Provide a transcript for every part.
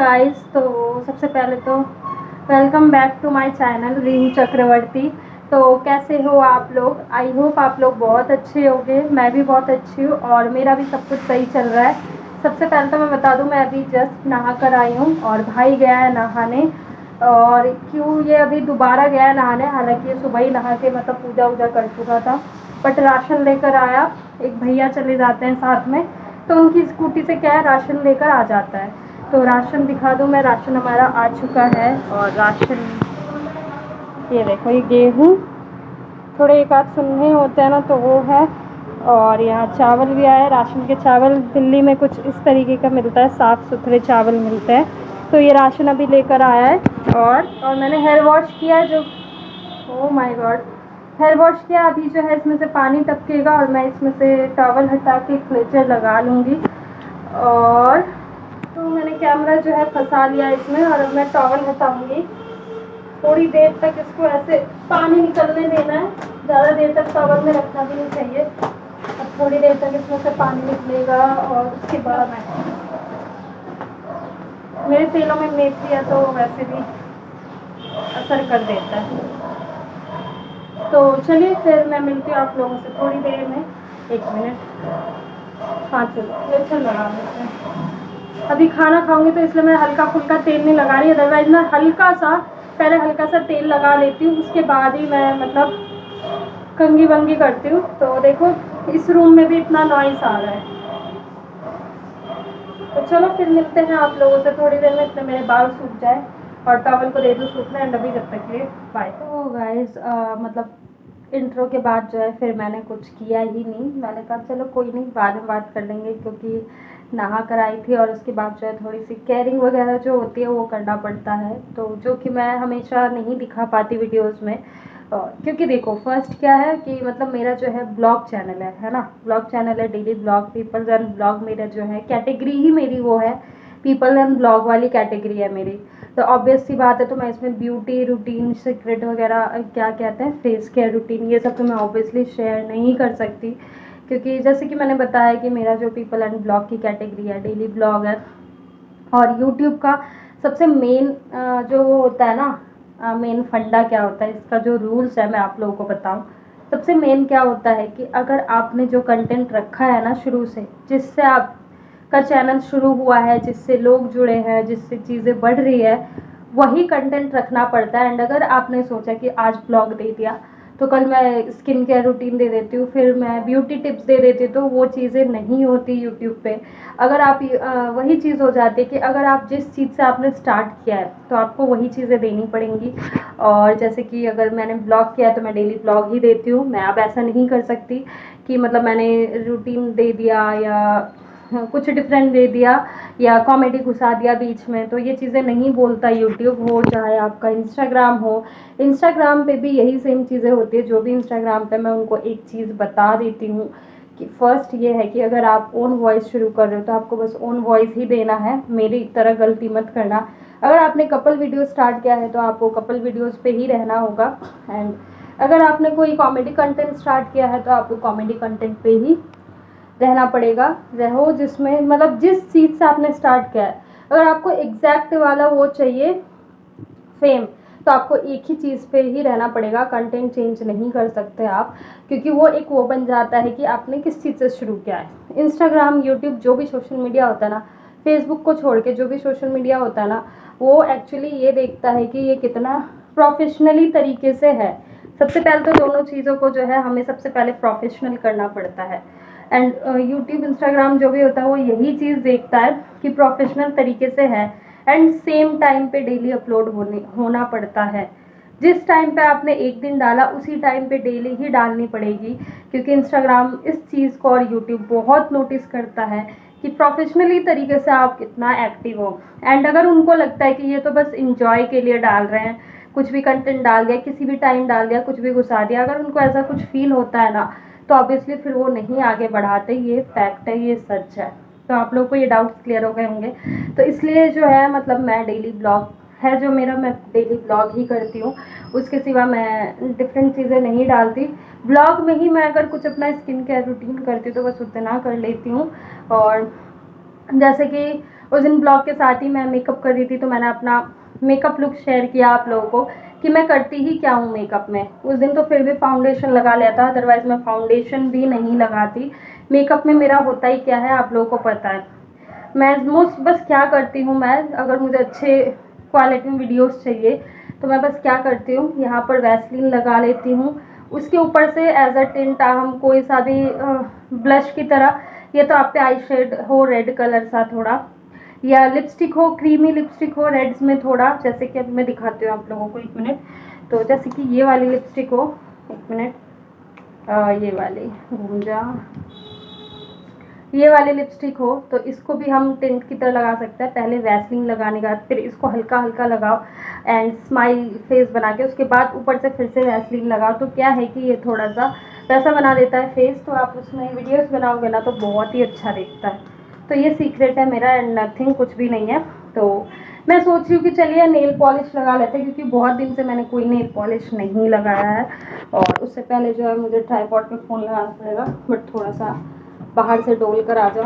Guys, तो सबसे पहले तो welcome back to my channel Reem Chakraborty. तो कैसे हो आप लोग? आई होप आप लोग बहुत अच्छे होंगे। मैं भी बहुत अच्छी हूँ और मेरा भी सब कुछ सही चल रहा है। सबसे पहले तो मैं बता दूँ, मैं अभी जस्ट नहा कर आई हूँ और भाई गया है नहाने। और क्यों ये अभी दोबारा गया है नहाने, हालांकि ये सुबह ही नहा के मतलब पूजा वूजा कर चुका था, बट राशन लेकर आया। एक भैया चले जाते हैं साथ में, तो उनकी स्कूटी से क्या है, राशन लेकर आ जाता है। तो राशन दिखा दूँ मैं, राशन हमारा आ चुका है। और राशन ये देखो, ये गेहूँ थोड़े एक आध सुनने होते हैं ना, तो वो है। और यहाँ चावल भी आया है। राशन के चावल दिल्ली में कुछ इस तरीके का मिलता है, साफ़ सुथरे चावल मिलते हैं। तो ये राशन अभी लेकर आया है। और मैंने हेयर वॉश किया है, जो oh my god, hair wash किया। अभी जो है इसमें से पानी टपकेगा और मैं इसमें से टॉवल हटा के क्लेचर लगा लूँगी। और तो मैंने कैमरा जो है फंसा लिया इसमें, और अब मैं टॉवल हटाऊँगी। थोड़ी देर तक इसको ऐसे पानी निकलने देना है, ज़्यादा देर तक टॉवल में रखना भी नहीं चाहिए। अब थोड़ी देर तक इसमें से पानी निकलेगा और उसके बाद मेरे तेलों में मेथी है तो वैसे भी असर कर देता है। तो चलिए फिर मैं मिलती हूँ आप लोगों से थोड़ी देर में। 1 मिनट। हाँ चलो, चल लगा लेते हैं। अभी खाना खाऊंगी तो इसलिए मैं हल्का फुल्का तेल नहीं लगा रही, अदरवाइज मैं पहले हल्का सा तेल लगा लेती हूँ, उसके बाद ही मैं मतलब कंघी वंगी करती हूँ। तो देखो इस रूम में भी इतना नॉइस आ रहा है। तो चलो फिर मिलते हैं आप लोगों से थोड़ी देर में, इतने मेरे बाल सूख जाए और टॉवल को दे दूँ सूखना। एंड अभी जब तक ये बाय। तो गाइस मतलब इंट्रो के बाद जो है फिर मैंने कुछ किया ही नहीं। मैंने कहा चलो कोई नहीं, बाद में बात कर लेंगे, क्योंकि नहा कर आई थी और उसके बाद जो है थोड़ी सी केयरिंग वगैरह जो होती है वो करना पड़ता है, तो जो कि मैं हमेशा नहीं दिखा पाती वीडियोज़ में। क्योंकि देखो फर्स्ट क्या है कि मतलब मेरा जो है ब्लॉग चैनल है ना, ब्लॉग चैनल है, daily blog, peoples and blog मेरा जो है कैटेगरी ही मेरी वो है, पीपल एंड ब्लॉग वाली कैटेगरी है मेरी। तो ऑब्वियस सी बात है, तो मैं इसमें ब्यूटी रूटीन, सीक्रेट वगैरह, क्या कहते हैं, फेस केयर रूटीन, ये सब तो मैं ऑब्वियसली शेयर नहीं कर सकती, क्योंकि जैसे कि मैंने बताया कि मेरा जो पीपल एंड ब्लॉग की कैटेगरी है, डेली ब्लॉग है। और यूट्यूब का सबसे मेन जो वो होता है ना, मेन फंडा क्या होता है इसका, जो रूल्स है मैं आप लोगों को बताऊं। सबसे मेन क्या होता है कि अगर आपने जो कंटेंट रखा है ना शुरू से, जिससे आपका चैनल शुरू हुआ है, जिससे लोग जुड़े हैं, जिससे चीज़ें बढ़ रही है, वही कंटेंट रखना पड़ता है। एंड अगर आपने सोचा कि आज ब्लॉग दे दिया तो कल मैं स्किन केयर रूटीन दे देती हूँ, फिर मैं ब्यूटी टिप्स दे देती हूँ, तो वो चीज़ें नहीं होती यूट्यूब पे। अगर आप वही चीज़ हो जाती है कि अगर आप जिस चीज़ से आपने स्टार्ट किया है तो आपको वही चीज़ें देनी पड़ेंगी। और जैसे कि अगर मैंने ब्लॉग किया है तो मैं डेली ब्लॉग ही देती हूँ। मैं अब ऐसा नहीं कर सकती कि मतलब मैंने रूटीन दे दिया या कुछ डिफरेंट दे दिया या कॉमेडी घुसा दिया बीच में, तो ये चीज़ें नहीं बोलता यूट्यूब, हो चाहे आपका इंस्टाग्राम हो। इंस्टाग्राम पे भी यही सेम चीज़ें होती है, जो भी इंस्टाग्राम पे मैं उनको एक चीज़ बता देती हूँ कि फ़र्स्ट ये है कि अगर आप ओन वॉइस शुरू कर रहे हो तो आपको बस ओन वॉइस ही देना है, मेरी तरह गलती मत करना। अगर आपने कपल वीडियो स्टार्ट किया है तो आपको कपल वीडियोज़ पे ही रहना होगा। एंड अगर आपने कोई कॉमेडी कंटेंट स्टार्ट किया है तो आपको कॉमेडी कंटेंट पे ही रहना पड़ेगा। रहो जिसमें मतलब जिस चीज़ से आपने स्टार्ट किया है। अगर आपको एग्जैक्ट वाला वो चाहिए फेम, तो आपको एक ही चीज़ पे ही रहना पड़ेगा, कंटेंट चेंज नहीं कर सकते आप, क्योंकि वो एक वो बन जाता है कि आपने किस चीज़ से शुरू किया है। इंस्टाग्राम, यूट्यूब, जो भी सोशल मीडिया होता है ना, फेसबुक को छोड़ के जो भी सोशल मीडिया होता है ना, वो एक्चुअली ये देखता है कि ये कितना प्रोफेशनली तरीके से है। सबसे पहले तो दोनों चीज़ों को जो है हमें सबसे पहले प्रोफेशनल करना पड़ता है। एंड यूट्यूब, इंस्टाग्राम जो भी होता है वो यही चीज़ देखता है कि प्रोफेशनल तरीके से है। एंड सेम टाइम पे डेली अपलोड होना पड़ता है। जिस टाइम पे आपने एक दिन डाला उसी टाइम पे डेली ही डालनी पड़ेगी, क्योंकि इंस्टाग्राम इस चीज़ को और यूट्यूब बहुत नोटिस करता है कि प्रोफेशनली तरीके से आप कितना एक्टिव हो। एंड अगर उनको लगता है कि ये तो बस इंजॉय के लिए डाल रहे हैं, कुछ भी कंटेंट डाल दिया, किसी भी टाइम डाल दिया, कुछ भी घुसा दिया, अगर उनको ऐसा कुछ फील होता है ना, तो ऑब्वियसली फिर वो नहीं आगे बढ़ाते। ये फैक्ट है, ये सच है। तो आप लोगों को ये डाउट्स क्लियर हो गए होंगे। तो इसलिए जो है मतलब मैं डेली ब्लॉग है जो मेरा, मैं डेली ब्लॉग ही करती हूँ, उसके सिवा मैं डिफरेंट चीज़ें नहीं डालती। ब्लॉग में ही मैं अगर कुछ अपना स्किन केयर रूटीन करती हूँ तो बस उतना कर लेती हूँ। और जैसे कि उस दिन ब्लॉग के साथ ही मैं मेकअप कर रही थी, तो मैंने अपना मेकअप लुक शेयर किया आप लोगों को कि मैं करती ही क्या हूँ मेकअप में। उस दिन तो फिर भी फाउंडेशन लगा लिया था, अदरवाइज़ मैं फाउंडेशन भी नहीं लगाती। मेकअप में मेरा होता ही क्या है आप लोगों को पता है। मैं बस क्या करती हूँ, मैं अगर मुझे अच्छे क्वालिटी में वीडियोस चाहिए तो मैं बस क्या करती हूँ, यहाँ पर वैसलीन लगा लेती हूँ, उसके ऊपर से एज अ टिंट हम कोई सा भी ब्लश की तरह, ये तो आप पे आई शेड हो रेड कलर सा थोड़ा, या लिपस्टिक हो, क्रीमी लिपस्टिक हो रेड्स में थोड़ा, जैसे कि अब मैं दिखाती हूँ आप लोगों को, 1 मिनट। तो जैसे कि ये वाली लिपस्टिक हो, 1 मिनट, ये वाली घूम जा, ये वाली लिपस्टिक हो, तो इसको भी हम टिंट की तरह लगा सकते हैं। पहले वैसलीन लगाने के बाद फिर इसको हल्का हल्का लगाओ एंड स्माइल फेस बना के उसके बाद ऊपर से फिर से वैसलीन लगाओ, तो क्या है कि ये थोड़ा सा वैसा बना देता है फेस, तो आप उसमें वीडियोस बनाओगे ना तो बहुत ही अच्छा दिखता है। तो ये सीक्रेट है मेरा एंड नथिंग, कुछ भी नहीं है। तो मैं सोच रही हूँ कि चलिए नेल पॉलिश लगा लेते हैं, क्योंकि बहुत दिन से मैंने कोई नेल पॉलिश नहीं लगाया है, और उससे पहले जो है मुझे ट्राइपॉड पे फ़ोन लगाना पड़ेगा, बट थोड़ा सा बाहर से डोल कर आ जाओ।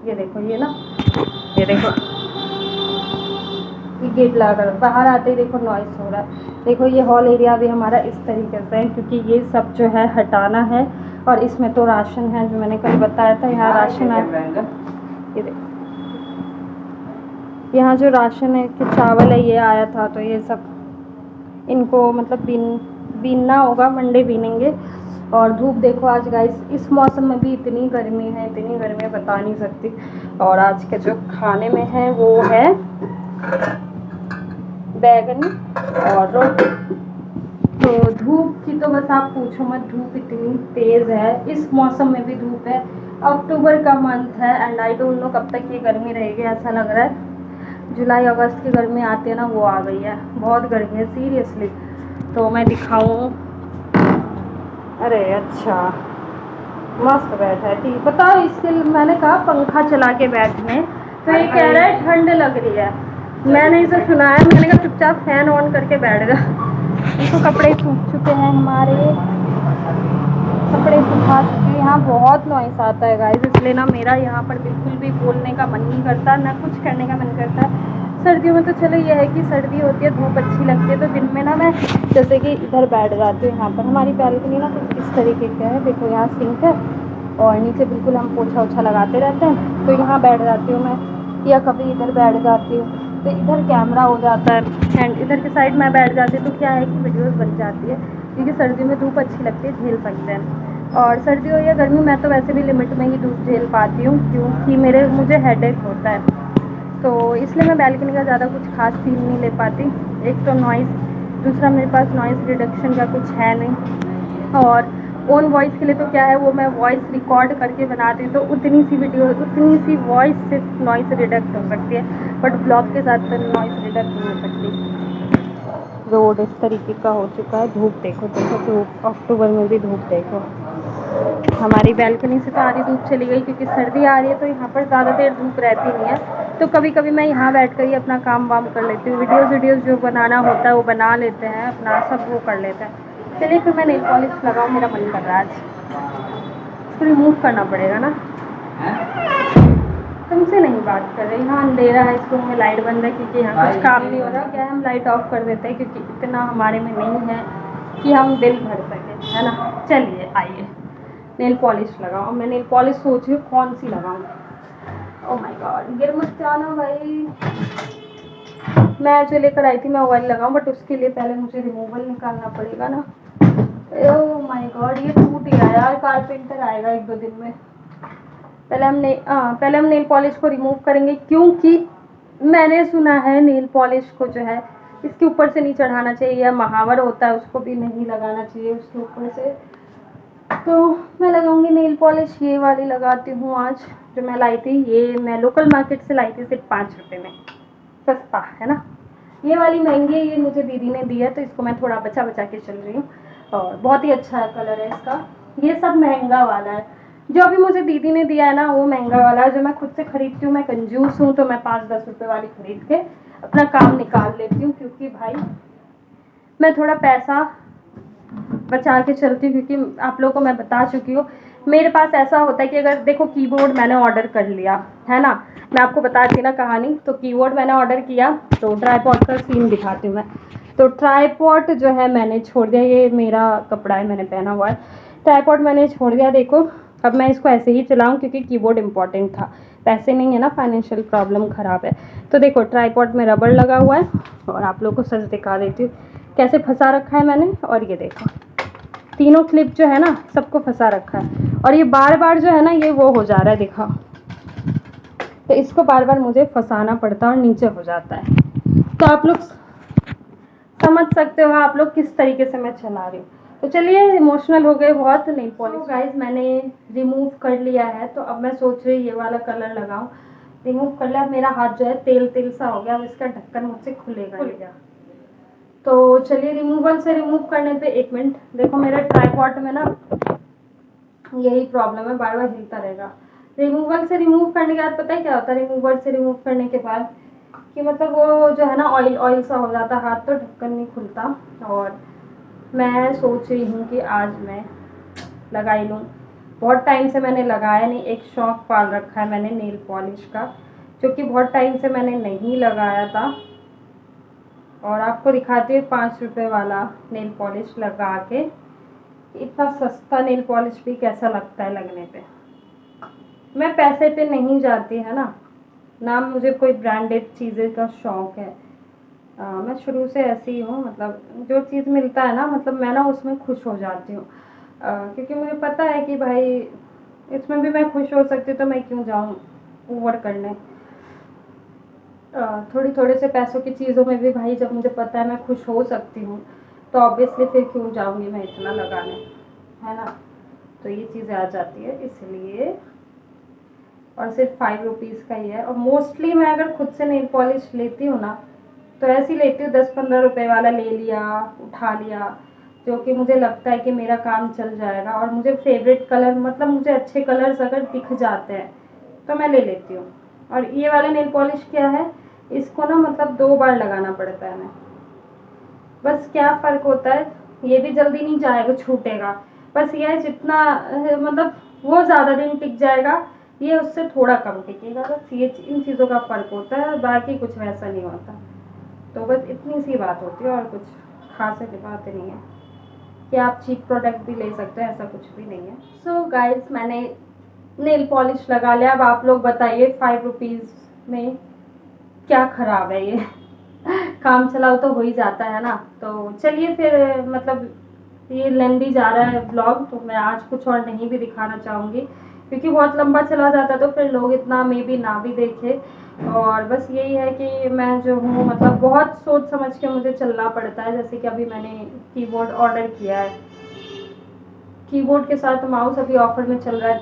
ये देखो, ये ना, ये देखो, ये गेट लगा कर बाहर आते ही देखो नॉइस हो रहा है। देखो ये हॉल एरिया भी हमारा इस तरीके से है, क्योंकि ये सब जो है हटाना है, और इसमें तो राशन है जो मैंने कल बताया था, यहाँ राशन है। ये देखो यहाँ जो राशन है कि चावल है ये आया था, तो ये सब इनको मतलब बीनना होगा, मंडे बीनेंगे। और धूप देखो आज गाइस, इस मौसम में भी इतनी गर्मी है, इतनी गर्मी है बता नहीं सकती। और आज के जो खाने में है वो है बैगन और रोटी। तो धूप की तो बस आप पूछो मत, धूप इतनी तेज़ है, इस मौसम में भी धूप है। अक्टूबर का मंथ है एंड आई डोंट नो कब तक ये गर्मी रहेगी, ऐसा लग रहा है जुलाई अगस्त की गर्मी आती है ना वो आ गई है, बहुत गर्मी है सीरियसली। तो मैं दिखाऊं, अरे अच्छा मस्त बैठा है, ठीक बताओ, इसके लिए मैंने कहा पंखा चला के बैठने, तो ये कह रहा है ठंड लग रही है। मैंने इसे सुनाया, मैंने कहा चुपचाप फैन ऑन करके बैठ जा। इसको कपड़े सूख चुके हैं हमारे, कपड़े सुखा चुके हैं। यहाँ बहुत नॉइस आता है गाइस, इसलिए ना मेरा यहाँ पर बिल्कुल भी बोलने का मन नहीं करता, ना कुछ करने का मन करता है। सर्दियों में तो चलो ये है कि सर्दी होती है, धूप अच्छी लगती है, तो दिन में ना मैं जैसे कि इधर बैठ जाती हूँ। यहाँ पर हमारी बैल्कनी ना कुछ इस तरीके का है, देखो यहाँ सिंक है और नीचे बिल्कुल हम पोछा ओछा लगाते रहते हैं, तो यहाँ बैठ जाती हूँ मैं, या कभी इधर बैठ जाती हूँ, तो इधर कैमरा हो जाता है एंड इधर की साइड मैं बैठ जाती हूँ, तो क्या है कि वीडियोस बन जाती है, क्योंकि सर्दियों में धूप अच्छी लगती है, झेल सकते हैं। और सर्दी हो या गर्मी, मैं तो वैसे भी लिमिट में ही धूप झेल पाती हूँ, क्योंकि मुझे हेडेक होता है, तो इसलिए मैं बैल्कनी का ज़्यादा कुछ खास फील नहीं ले पाती। एक तो नॉइज़, दूसरा मेरे पास नॉइज़ रिडक्शन का कुछ है नहीं, और ओन वॉइस के लिए तो क्या है, वो मैं वॉइस रिकॉर्ड करके बनाती हूँ, तो उतनी सी वीडियो, उतनी सी वॉइस से नॉइज़ रिडक्ट हो सकती है, बट ब्लॉग के साथ तो नॉइज़ रिडक्ट नहीं हो सकती। रोड इस तरीके का हो चुका है, धूप देखो देखो, धूप अक्टूबर में भी धूप देखो। हमारी बैल्कनी से तो आधी धूप चली गई, क्योंकि सर्दी आ रही है, तो यहाँ पर ज़्यादा देर धूप रहती नहीं है, तो कभी कभी मैं यहाँ बैठ कर ही अपना काम वाम कर लेती हूँ, वीडियोज़ जो बनाना होता है वो बना लेते हैं, अपना सब वो कर लेते हैं। चलिए फिर मैं नेल पॉलिश लगाऊँ, मेरा मन कर रहा है आज, इसको रिमूव करना पड़ेगा ना। तुमसे नहीं बात कर रही, यहाँ अंधेरा है, इस रूम में लाइट बंद है, क्योंकि यहाँ कुछ काम नहीं हो रहा, क्या है हम लाइट ऑफ कर देते हैं, क्योंकि इतना हमारे में नहीं है कि हम बिल भर सकें, है ना। चलिए आइए नेल पॉलिश लगाओ, मैं नेल पॉलिश सोच रही हूँ कौन सी लगाऊँ। ओह माय गॉड, गिर मत जाना भाई। मैं जो लेकर आई थी मैं ऑयल लगाऊँ, बट उसके लिए पहले मुझे रिमूवल निकालना पड़ेगा ना। ओह माय गॉड, ये टूट गया यार, कारपेंटर आएगा 1-2 दिन में। पहले हम नेल पॉलिश को रिमूव करेंगे, क्योंकि मैंने सुना है नेल पॉलिश को जो है इसके ऊपर से नहीं चढ़ाना चाहिए, या महावर होता है उसको भी नहीं लगाना चाहिए उसके ऊपर से। तो मैं लगाऊंगी नेल पॉलिश, ये वाली लगाती हूँ आज, जो मैं लाई थी, ये मैं लोकल मार्केट से लाई थी सिर्फ 5 रुपये में, सस्ता है ना। ये वाली महंगी है, ये मुझे दीदी ने दी है, तो इसको मैं थोड़ा बचा बचा के चल रही हूँ, और बहुत ही अच्छा है कलर है इसका। ये सब महंगा वाला है, जो अभी मुझे दीदी ने दिया है ना वो महंगा वाला है, जो मैं खुद से खरीदती हूँ, मैं कंजूस हूँ, तो मैं 5-10 रुपये वाली खरीद के अपना काम निकाल लेती हूँ, क्योंकि भाई मैं थोड़ा पैसा बचा के चलती हूँ, क्योंकि आप लोगों को मैं बता चुकी हूँ मेरे पास ऐसा होता है कि अगर देखो कीबोर्ड मैंने ऑर्डर कर लिया है ना, मैं आपको बताती ना कहानी। तो कीबोर्ड मैंने ऑर्डर किया, तो ट्राईपॉड का सीन दिखाती हूँ मैं। तो ट्राईपॉड जो है मैंने छोड़ दिया, ये मेरा कपड़ा है मैंने पहना हुआ है। ट्राईपॉड मैंने छोड़ दिया, देखो अब मैं इसको ऐसे ही चलाऊँ क्योंकि कीबोर्ड इंपॉर्टेंट था, पैसे नहीं है ना, फाइनेंशियल प्रॉब्लम ख़राब है। तो देखो ट्राईपॉड में रबड़ लगा हुआ है, और आप लोग को सच दिखा देती हूँ कैसे फंसा रखा है मैंने। और ये देखो तीनों क्लिप जो है ना सबको फंसा रखा है, और ये बार बार जो है ना ये वो हो जा रहा है, दिखा। तो इसको बार बार मुझे फंसाना पड़ता है और नीचे हो जाता है। तो आप लोग समझ सकते हो आप लोग किस तरीके से मैं चला रही हूँ। तो चलिए इमोशनल हो गए बहुत, नहीं पॉलिश गाइस मैंने रिमूव कर लिया है। तो अब मैं सोच रही ये वाला कलर लगाऊं। रिमूव कर लिया, मेरा हाथ जो है तेल तेल सा हो गया, अब इसका ढक्कन मुझसे खुलेगा खुल गया। तो चलिए रिमूवल से रिमूव करने पे 1 मिनट, देखो मेरे ट्राईपॉड में ना यही प्रॉब्लम है, बार बार हिलता रहेगा। रिमूवल से रिमूव करने के बाद पता है क्या होता है, रिमूवल से रिमूव करने के बाद कि मतलब वो जो है ना ऑयल ऑयल सा हो जाता हाथ, तो ढक्कन नहीं खुलता। और मैं सोच रही हूँ कि आज मैं लगा ही लूँ। बहुत टाइम से मैंने लगाया नहीं, एक शौक पाल रखा है मैंने नेल पॉलिश का, जो कि बहुत टाइम से मैंने नहीं लगाया था। और आपको दिखाती हूँ 5 रुपये वाला नेल पॉलिश लगा के, इतना सस्ता नेल पॉलिश भी कैसा लगता है लगने पे। मैं पैसे पे नहीं जाती है ना मुझे कोई ब्रांडेड चीज़ें का शौक़ है। मैं शुरू से ऐसी ही हूँ, मतलब जो चीज़ मिलता है ना मतलब मैं ना उसमें खुश हो जाती हूँ, क्योंकि मुझे पता है कि भाई इसमें भी मैं खुश हो सकती हूँ, तो मैं क्यों जाऊँ ओवर करने। थोड़ी थोड़े से पैसों की चीज़ों में भी भाई जब मुझे पता है मैं खुश हो सकती हूँ, तो ऑब्वियसली फिर क्यों जाऊँगी मैं इतना लगाने, है ना। तो ये चीज़ें आ जाती है इसलिए। और सिर्फ 5 रुपीज़ का ही है। और मोस्टली मैं अगर खुद से नेल पॉलिश लेती हूँ ना तो ऐसी लेती हूँ 10-15 रुपए वाला ले लिया, उठा लिया, जो कि मुझे लगता है कि मेरा काम चल जाएगा। और मुझे फेवरेट कलर, मतलब मुझे अच्छे कलर्स अगर दिख जाते हैं तो मैं ले लेती हूँ। और ये वाला नेल पॉलिश क्या है, इसको ना मतलब 2 बार लगाना पड़ता है हमें। बस क्या फ़र्क होता है, ये भी जल्दी नहीं जाएगा, छूटेगा। बस ये है जितना मतलब वो ज़्यादा दिन टिक जाएगा, ये उससे थोड़ा कम टिकेगा। बस ये इन चीज़ों का फ़र्क होता है, बाकी कुछ वैसा नहीं होता। तो बस इतनी सी बात होती है, और कुछ खास बात नहीं है कि आप चीप प्रोडक्ट भी ले सकते हो, ऐसा कुछ भी नहीं है। सो गाइस मैंने नेल पॉलिश लगा लिया। अब आप लोग बताइए 5 रुपीज़ में क्या ख़राब है ये काम चलाओ तो हो ही जाता है ना। तो चलिए फिर, मतलब ये लेंदी जा रहा है ब्लॉग, तो मैं आज कुछ और नहीं भी दिखाना चाहूँगी क्योंकि बहुत लंबा चला जाता है, तो फिर लोग इतना मे बी ना भी देखे। और बस यही है कि मैं जो हूँ मतलब बहुत सोच समझ के मुझे चलना पड़ता है। जैसे कि अभी मैंने कीबोर्ड ऑर्डर किया है, कीबोर्ड के साथ माउस अभी ऑफर में चल रहा है,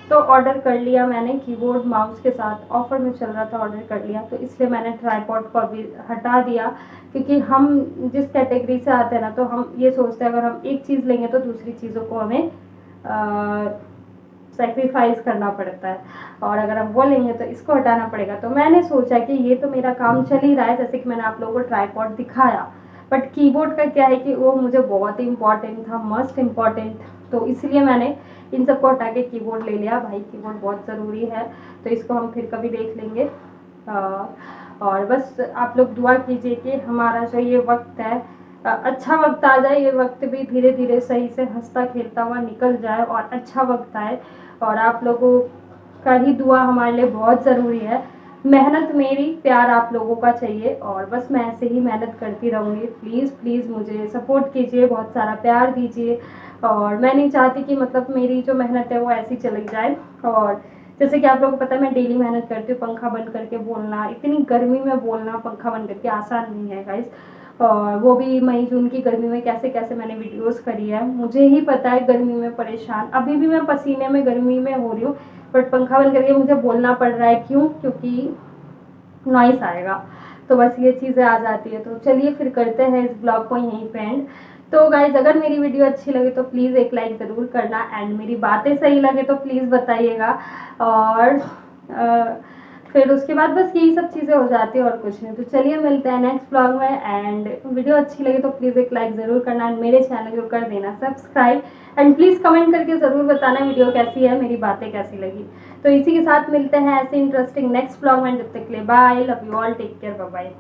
तो ऑर्डर कर लिया मैंने। कीबोर्ड माउस के साथ ऑफर में चल रहा था, ऑर्डर कर लिया। तो इसलिए मैंने ट्राईपॉड को अभी हटा दिया, क्योंकि हम जिस कैटेगरी से आते हैं ना, तो हम ये सोचते हैं अगर हम एक चीज़ लेंगे तो दूसरी चीज़ों को हमें सेक्रीफाइस करना पड़ता है, और अगर हम वो लेंगे तो इसको हटाना पड़ेगा। तो मैंने सोचा कि ये तो मेरा काम चल ही रहा है, जैसे कि मैंने आप लोगों को ट्राईपॉड दिखाया, बट कीबोर्ड का क्या है कि वो मुझे बहुत ही इंपॉर्टेंट था, मस्ट इम्पॉर्टेंट। तो इसलिए मैंने इन सबको हटा के कीबोर्ड ले लिया। भाई कीबोर्ड बहुत ज़रूरी है, तो इसको हम फिर कभी देख लेंगे। और बस आप लोग दुआ कीजिए कि हमारा जो ये वक्त है अच्छा वक्त आ जाए, ये वक्त भी धीरे धीरे सही से हंसता खेलता हुआ निकल जाए और अच्छा वक्त आए। और आप लोगों का ही दुआ हमारे लिए बहुत ज़रूरी है। मेहनत मेरी, प्यार आप लोगों का चाहिए, और बस मैं ऐसे ही मेहनत करती रहूँगी। प्लीज़ प्लीज़ मुझे सपोर्ट कीजिए, बहुत सारा प्यार दीजिए। और मैं नहीं चाहती कि मतलब मेरी जो मेहनत है वो ऐसी चली जाए। और जैसे कि आप लोगों को पता है मैं डेली मेहनत करती हूँ, पंखा बंद करके बोलना, इतनी गर्मी में बोलना पंखा बंद करके आसान नहीं है गाइस। और वो भी मई जून की गर्मी में कैसे कैसे मैंने वीडियोस करी है, मुझे ही पता है गर्मी में परेशान। अभी भी मैं पसीने में गर्मी में हो रही हूँ, बट पंखा बंद करके मुझे बोलना पड़ रहा है। क्यों? क्योंकि नॉइस आएगा। तो बस ये चीज़ें आ जाती है। तो चलिए फिर करते हैं इस ब्लॉग को यहीं पे एंड। तो गाइज अगर मेरी वीडियो अच्छी लगे तो प्लीज़ एक लाइक ज़रूर करना, एंड मेरी बातें सही लगे तो प्लीज़ बताइएगा। और फिर उसके बाद बस यही सब चीज़ें हो जाती है और कुछ नहीं। तो चलिए मिलते हैं नेक्स्ट ब्लॉग में। एंड वीडियो अच्छी लगी तो प्लीज़ एक लाइक ज़रूर करना एंड मेरे चैनल को कर देना सब्सक्राइब एंड प्लीज़ कमेंट करके ज़रूर बताना वीडियो कैसी है, मेरी बातें कैसी लगी। तो इसी के साथ मिलते हैं ऐसे इंटरेस्टिंग नेक्स्ट ब्लॉग में। जब तक के लिए bye, love you all, take care, bye bye.